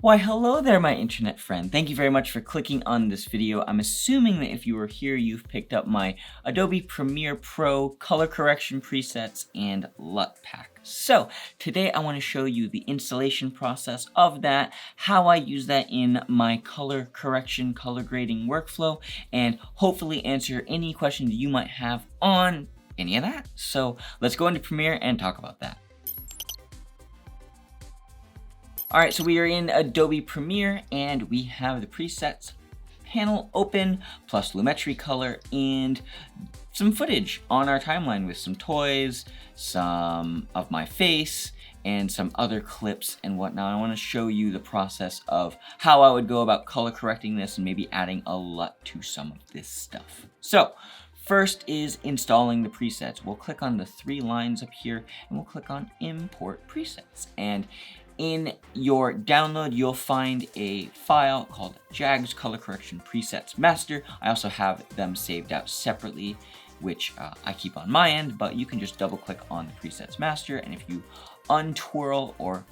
Why, hello there, my internet friend. Thank you very much for clicking on this video. I'm assuming that if you were here, you've picked up my Adobe Premiere Pro color correction presets and LUT pack. So today I want to show you the installation process of that, how I use that in my color correction, color grading workflow, and hopefully answer any questions you might have on any of that. So let's go into Premiere and talk about that. Alright, so we are in Adobe Premiere and we have the presets panel open, plus Lumetri color and some footage on our timeline with some toys, some of my face, and some other clips and whatnot. I want to show you the process of how I would go about color correcting this and maybe adding a LUT to some of this stuff. So, first is installing the presets. We'll click on the three lines up here and we'll click on Import Presets. And in your download, you'll find a file called Jags Color Correction Presets Master. I also have them saved out separately, which I keep on my end, but you can just double click on the Presets Master, and if you untwirl or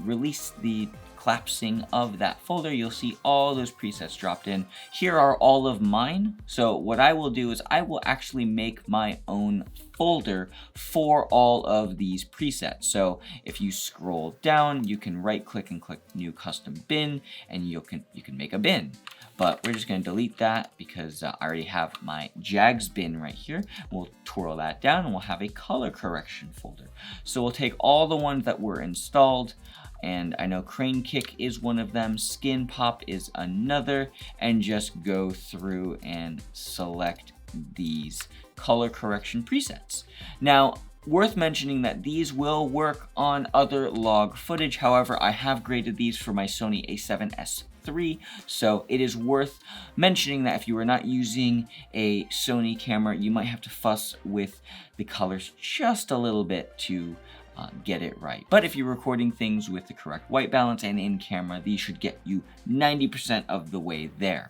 release the collapsing of that folder, you'll see all those presets dropped in. Here are all of mine. So what I will do is I will actually make my own folder for all of these presets. So if you scroll down, you can right click and click new custom bin, and you can make a bin. But we're just going to delete that because I already have my Jags bin right here. We'll twirl that down and we'll have a color correction folder. So we'll take all the ones that were installed, and I know Crane Kick is one of them, Skin Pop is another, and just go through and select these color correction presets. Now, worth mentioning that these will work on other log footage. However, I have graded these for my Sony a7S III, so it is worth mentioning that if you are not using a Sony camera, you might have to fuss with the colors just a little bit to get it right. But if you're recording things with the correct white balance and in camera, these should get you 90% of the way there.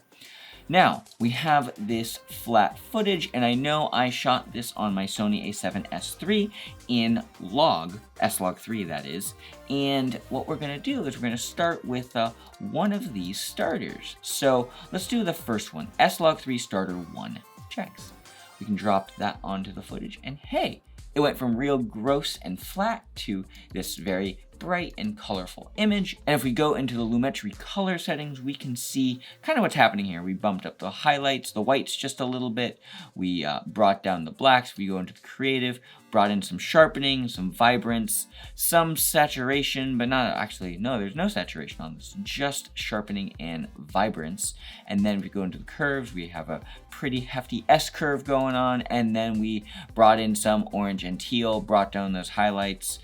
Now, we have this flat footage, and I know I shot this on my Sony a7S III in S-Log3 that is, and what we're going to do is we're going to start with one of these starters. So let's do the first one, S-Log3 Starter 1 Jags. We can drop that onto the footage, and hey, it went from real gross and flat to this very bright and colorful image. And if we go into the Lumetri color settings, we can see kind of what's happening here. We bumped up the highlights, the whites just a little bit. We brought down the blacks. We go into the creative, brought in some sharpening, some vibrance, some saturation, but not actually, no, there's no saturation on this, just sharpening and vibrance. And then we go into the curves. We have a pretty hefty S curve going on. And then we brought in some orange and teal, brought down those highlights,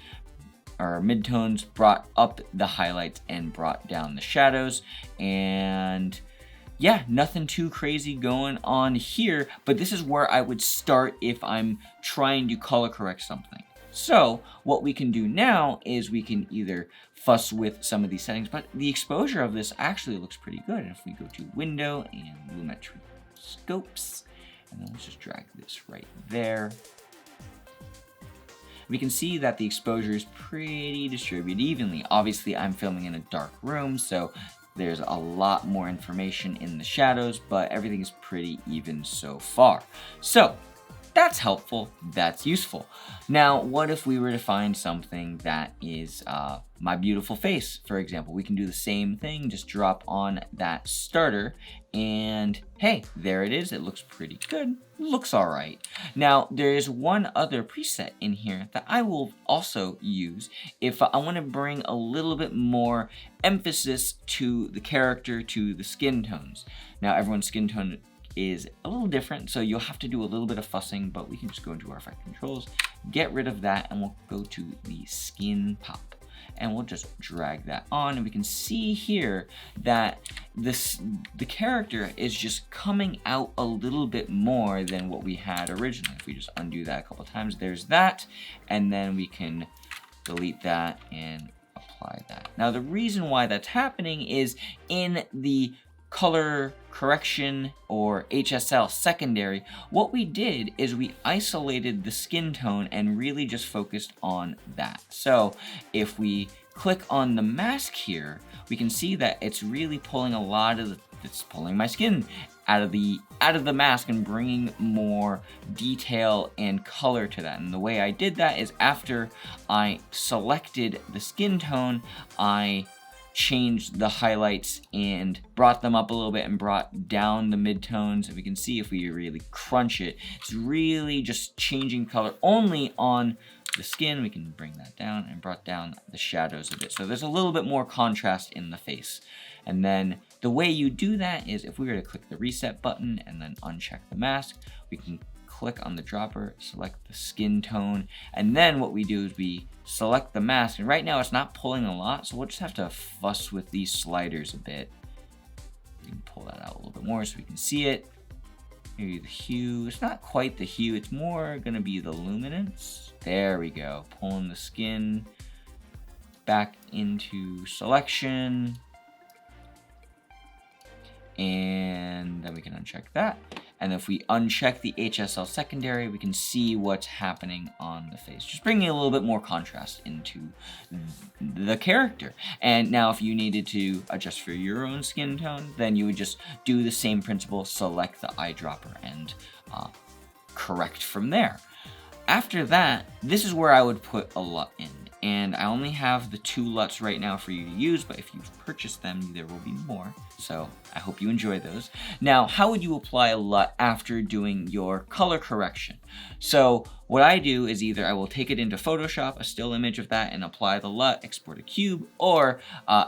our midtones, brought up the highlights and brought down the shadows. And yeah, nothing too crazy going on here, but this is where I would start if I'm trying to color correct something. So what we can do now is we can either fuss with some of these settings, but the exposure of this actually looks pretty good. And if we go to Window and Lumetri Scopes, and then let's just drag this right there, we can see that the exposure is pretty distributed evenly. Obviously, I'm filming in a dark room, so there's a lot more information in the shadows, but everything is pretty even so far. So that's helpful, that's useful. Now, what if we were to find something that is my beautiful face, for example? We can do the same thing, just drop on that starter, and hey, there it is. It looks pretty good, looks all right. Now, there is one other preset in here that I will also use if I want to bring a little bit more emphasis to the character, to the skin tones. Now, everyone's skin tone is a little different, so you'll have to do a little bit of fussing, but we can just go into our effect controls, get rid of that, and we'll go to the skin pop. And we'll just drag that on, and we can see here that the character is just coming out a little bit more than what we had originally. If we just undo that a couple times, there's that, and then we can delete that and apply that. Now, the reason why that's happening is in the color correction or HSL secondary, what we did is we isolated the skin tone and really just focused on that. So if we click on the mask here, we can see that it's really pulling a lot of it's pulling my skin out of the mask and bringing more detail and color to that. And the way I did that is after I selected the skin tone, I changed the highlights and brought them up a little bit and brought down the midtones. And we can see if we really crunch it, it's really just changing color only on the skin. We can bring that down and brought down the shadows a bit. So there's a little bit more contrast in the face. And then the way you do that is if we were to click the reset button and then uncheck the mask, we can click on the dropper, select the skin tone, and then what we do is we select the mask. And right now it's not pulling a lot, so we'll just have to fuss with these sliders a bit. We can pull that out a little bit more so we can see it. Maybe the hue, it's not quite the hue, it's more gonna be the luminance. There we go, pulling the skin back into selection. And then we can uncheck that. And if we uncheck the HSL secondary, we can see what's happening on the face, just bringing a little bit more contrast into the character. And now if you needed to adjust for your own skin tone, then you would just do the same principle, select the eyedropper and correct from there. After that, this is where I would put a LUT in. And I only have the 2 LUTs right now for you to use, but if you've purchased them, there will be more. So I hope you enjoy those. Now, how would you apply a LUT after doing your color correction? So what I do is either I will take it into Photoshop, a still image of that, and apply the LUT, export a cube, or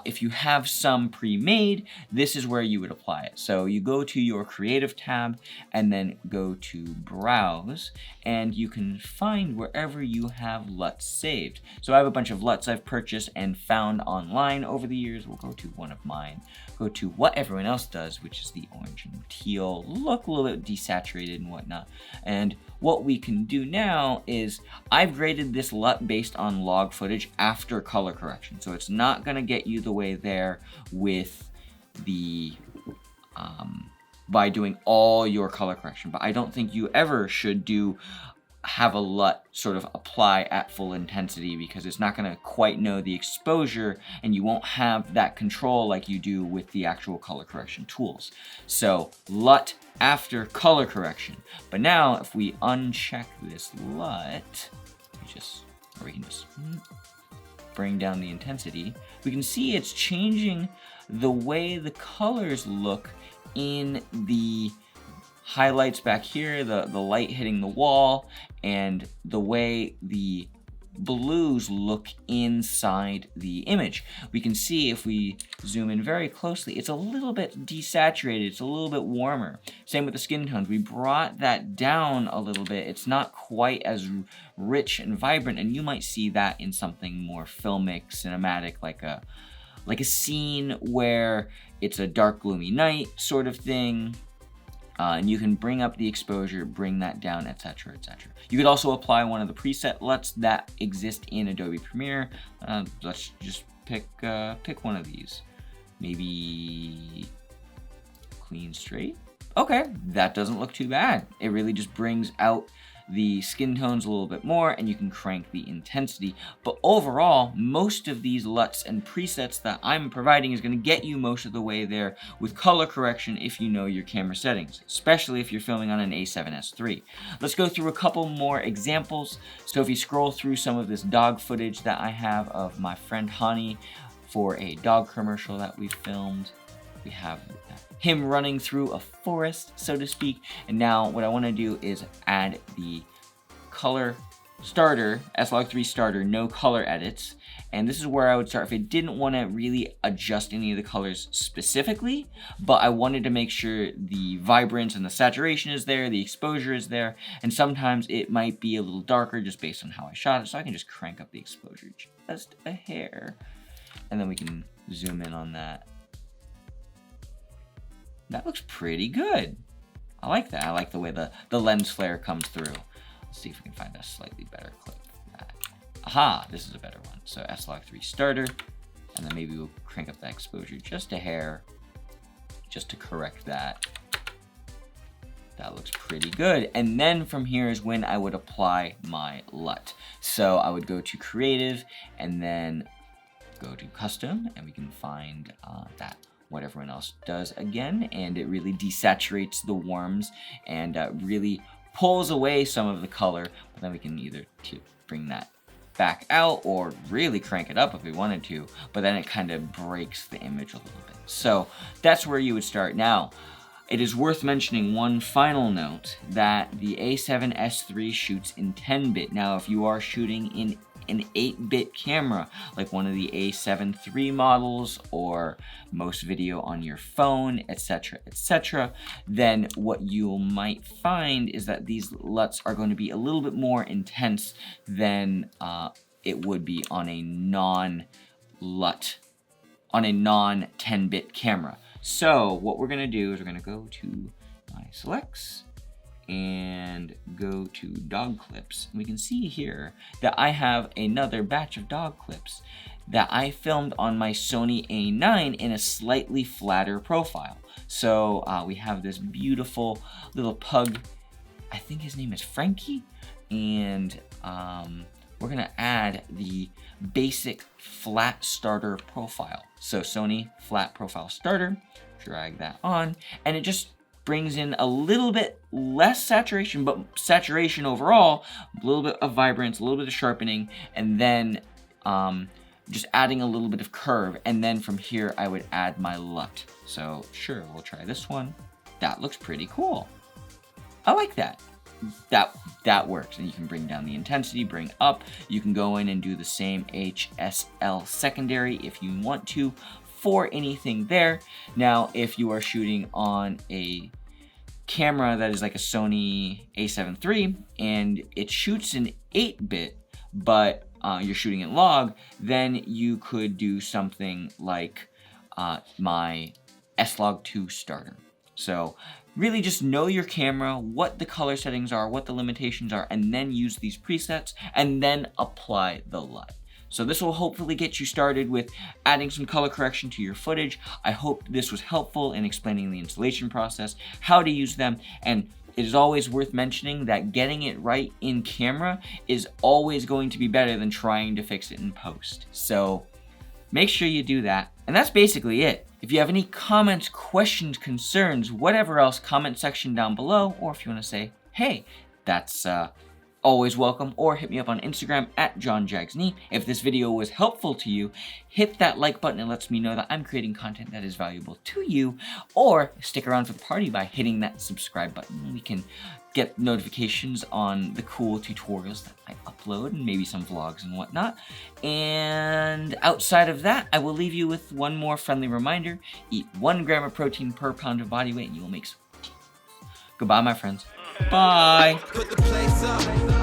if you have some pre-made, this is where you would apply it. So you go to your Creative tab and then go to Browse, and you can find wherever you have LUTs saved. So I have a bunch of LUTs I've purchased and found online over the years. We'll go to one of mine, go to what everyone else does, which is the orange and teal look, a little bit desaturated and whatnot. And what we can do now is I've graded this LUT based on log footage after color correction. So it's not gonna get you the way there with the, by doing all your color correction. But I don't think you ever should have a LUT sort of apply at full intensity, because it's not going to quite know the exposure and you won't have that control like you do with the actual color correction tools. So LUT after color correction. But now if we uncheck this LUT, we can just bring down the intensity, we can see it's changing the way the colors look in the highlights back here, the light hitting the wall, and the way the blues look inside the image. We can see if we zoom in very closely, it's a little bit desaturated, it's a little bit warmer. Same with the skin tones, we brought that down a little bit. It's not quite as rich and vibrant, and you might see that in something more filmic, cinematic, like a scene where it's a dark, gloomy night sort of thing. And you can bring up the exposure, bring that down, etc., etc. You could also apply one of the preset LUTs that exist in Adobe Premiere. Let's just pick one of these. Maybe clean straight. Okay, that doesn't look too bad. It really just brings out the skin tones a little bit more, and you can crank the intensity. But overall, most of these LUTs and presets that I'm providing is going to get you most of the way there with color correction if you know your camera settings, especially if you're filming on an A7S III. Let's go through a couple more examples. So if you scroll through some of this dog footage that I have of my friend Hani for a dog commercial that we filmed, we have him running through a forest, so to speak. And now what I want to do is add the color starter, S-Log3 starter, no color edits. And this is where I would start if I didn't want to really adjust any of the colors specifically, but I wanted to make sure the vibrance and the saturation is there, the exposure is there, and sometimes it might be a little darker just based on how I shot it, so I can just crank up the exposure just a hair. And then we can zoom in on that. That looks pretty good. I like that. I like the way the lens flare comes through. Let's see if we can find a slightly better clip for that. Aha, this is a better one. So S-Log3 starter, and then maybe we'll crank up that exposure just a hair, just to correct that. That looks pretty good. And then from here is when I would apply my LUT. So I would go to Creative and then go to custom, and we can find that what everyone else does again, and it really desaturates the warms and really pulls away some of the color. But then we can either bring that back out or really crank it up if we wanted to, but then it kind of breaks the image a little bit. So that's where you would start. Now, it is worth mentioning one final note that the A7S III shoots in 10-bit. Now, if you are shooting in an 8-bit camera, like one of the A7 III models or most video on your phone, etc., etc., then what you might find is that these LUTs are going to be a little bit more intense than it would be on a non-LUT, on a non-10-bit camera. So what we're going to do is we're going to go to my selects and go to dog clips. And we can see here that I have another batch of dog clips that I filmed on my Sony A9 in a slightly flatter profile. So we have this beautiful little pug, I think his name is Frankie, and we're gonna add the basic flat starter profile. So Sony flat profile starter, drag that on, and it just brings in a little bit less saturation, but saturation overall, a little bit of vibrance, a little bit of sharpening, and then just adding a little bit of curve. And then from here, I would add my LUT. So sure, we'll try this one. That looks pretty cool. I like that. That works. And you can bring down the intensity, bring up. You can go in and do the same HSL secondary if you want to for anything there. Now, if you are shooting on a camera that is like a Sony A7 III and it shoots in 8-bit, but you're shooting in log, then you could do something like my S-Log2 starter. So really just know your camera, what the color settings are, what the limitations are, and then use these presets and then apply the LUT. So this will hopefully get you started with adding some color correction to your footage. I hope this was helpful in explaining the installation process, how to use them, and it is always worth mentioning that getting it right in camera is always going to be better than trying to fix it in post. So make sure you do that. And that's basically it. If you have any comments, questions, concerns, whatever else, comment section down below, or if you want to say, hey, that's always welcome, or hit me up on Instagram at JohnJagsNee. If this video was helpful to you, hit that like button. It lets me know that I'm creating content that is valuable to you, or stick around for the party by hitting that subscribe button. We can get notifications on the cool tutorials that I upload and maybe some vlogs and whatnot. And outside of that, I will leave you with one more friendly reminder. Eat 1 gram of protein per pound of body weight and you will make some. Goodbye, my friends. Bye. Put the place up.